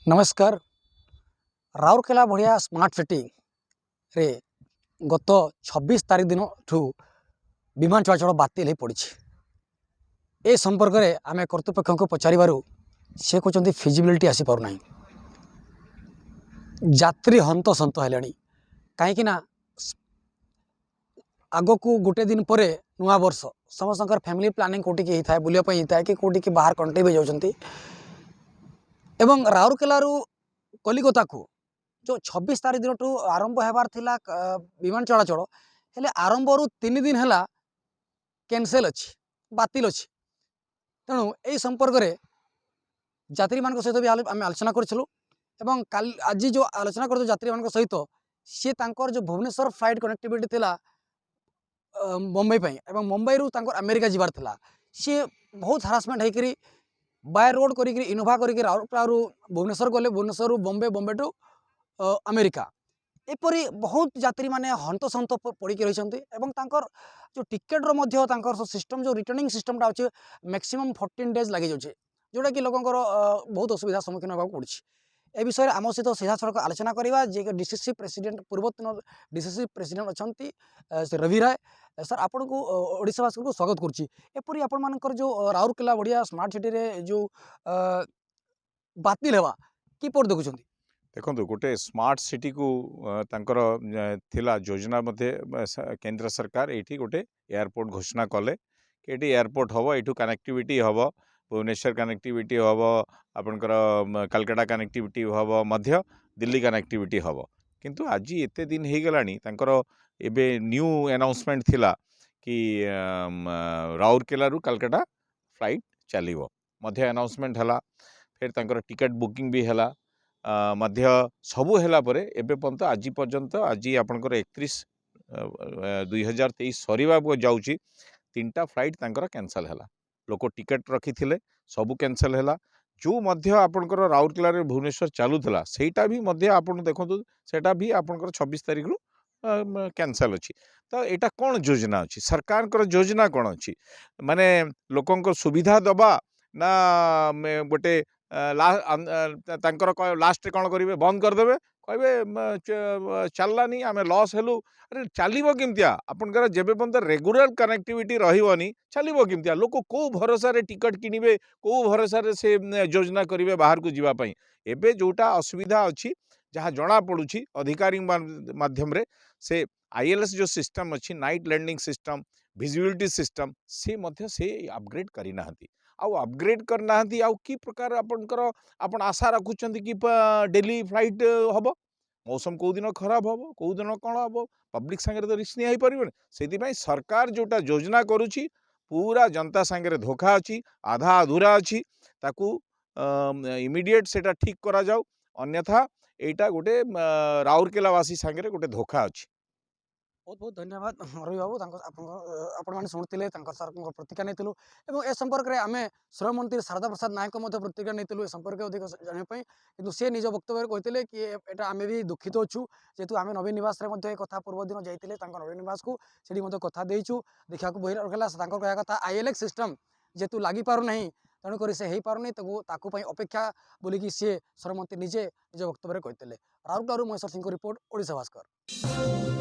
नमस्कार। राउरकेला भाया smart city रे गत 26 तारीख दिन ठू विमान चलाचल बातिल हो पड़ी। ए संपर्क में आम कर्तृपक्ष को पचार से कहते फिजिबिलिटी आसी पार नहीं। यात्री हंत सत है कहीं आग को गोटे दिन पर नुआ वर्ष समस्त फैमिली प्लानिंग कौटिक होता है बुलापी होता है कि कौटिक बाहर कंट्री भी जाती एवं राउरकेला कलिकता को जो 26 तारीख दिन ठू आरंभ होबार थिला विमान चलाचल हेले आरंभ रु 3 दिन है कैंसल अच्छी बातिल अच्छी। तेणु यही संपर्क में यात्री मान सहित भी आम आलोचना करूँ एवं काल आज जो आलोचना कर यात्री मान सहित सी तांकर जो भुवनेश्वर फ्लाइट कनेक्टिविटी थिला मुंबई एवं मुंबई रु तांकर अमेरिका जीवार थिला सी बहुत हारासमेंट होकर बाय रोड करी इनोभा करी राउरकेला भुवनेश्वर गले भुवनेश्वर रु बॉम्बे बॉम्बे टू अमेरिका एपरी बहुत यात्री माने हंत सत पड़ी रही जो टिकेट रो सिस्टम जो रिटर्निंग सिस्टम टा अच्छे मैक्सिमम 14 डेज लगी जाऊँचे जोटा कि लोकंर बहुत असुविधा सम्मुखीन होगा पड़ी। ए विषय आम सहित सीधा सड़क आलोचना करवा जे डीसीसी प्रेसिडेंट पूर्वतन डीसीसी प्रेसिडेंट अच्छा रवि राय सर आपन को ओडिशावासी को स्वागत करुँची। आपण मानकर जो राउरकेला बढ़िया स्मार्ट सिटी रे जो बातिल हेवा किपर देखुं देखो गोटे स्मार्ट सिटी को तांकर थिला योजना मध्य केंद्र सरकार ये गोटे एयरपोर्ट घोषणा कले कि एयरपोर्ट हम यू कनेक्टिविटी हम भुवनेश्वर कनेक्टिविटी हम आपणकर कलकाता कनेक्टिविटी हम मध्य दिल्ली कनेक्टिविटी हम किंतु आज एते दिन हो गलानी तांकर एबे न्यू अनाउंसमेंट थिला कि राउरकेला रु कलकाता फ्लाइट चलिबो मध्य अनाउंसमेंट हला फिर तांकर टिकट बुकिंग भी हला मध्य सबू है एबे पर्यंत आज पर्यंत आज आपंकर 31/2023 सरीवा जाऊँगी 3टा फ्लाइट तांकर कैंसल है लोक टिकेट रखी थे सबू कैंसल है जो मध्य आपंकर राउरकेला भुवनेश्वर चलूला सेटा भी मध्य आपन देखो सेटा भी आपंकर 26 तारीख रु कैंसल अच्छी। तो यहाँ कौन योजना अच्छी सरकार योजना कौन अच्छी माने लोकंर सुविधा दबा ना गोटे लास्ट कौन करेंगे बंद करदे कहे चललानी आम लॉस हेलु अरे चलो केमतिया आपनकर जेबे पर्यंत रेगुलर कनेक्टिविटी रही चलो केमतिया लोक कौ भरोसा टिकट किनिबे कौ भरोसा से योजना करेंगे बाहर को जीवाई एबे जोटा असुविधा अच्छी जहाँ जना पड़ुछि अधिकारी माध्यम रे से आईएलएस जो सिस्टम अच्छी night landing system visibility system से मध्य से अपग्रेड करना आउ अपग्रेड करना आउ कि प्रकार आपनकर आपन आशा रखुचंती कि डेली फ्लाइट हम मौसम कौ दिन खराब हम कौ दिन कौन हम पब्लिक सांगे तो रिस्क नहीं पारे से सरकार जोटा योजना करुच्ची पूरा जनता सांगे धोखा अच्छी आधा अधूरा अच्छी ताकू इमिडिएट सेटा ठीक करा जाऊ अन्यथा एटा गोटे राउरकेलावासी सांगे गोटे धोखा अच्छी। बहुत बहुत धन्यवाद रवि बाबू आपने शुणुते सर प्रतिक्रिया नहीं ए संपर्क में आम श्रम मंत्री शारदा प्रसाद नायक प्रतिक्रिया नहीं संपर्क अधिक जानापी कि सी निज वक्तव्य कहते कि यहाँ आम भी दुखित अच्छु जेहतु आम नवीन निवास कथा पूर्व दिन जाते नवीन निवास को सीठी कथा देचु देखा बहिरला कह कथा आईएलएक्स सिस्टम जेहतु लगी पारना तेणुक से हो पारनी ताकू अपेक्षा बोलिकी सी श्रम मंत्री निजे निज वक्तव्य कहते। राउरकेला महेश्वर सिंह रिपोर्ट ओडिशा भास्कर।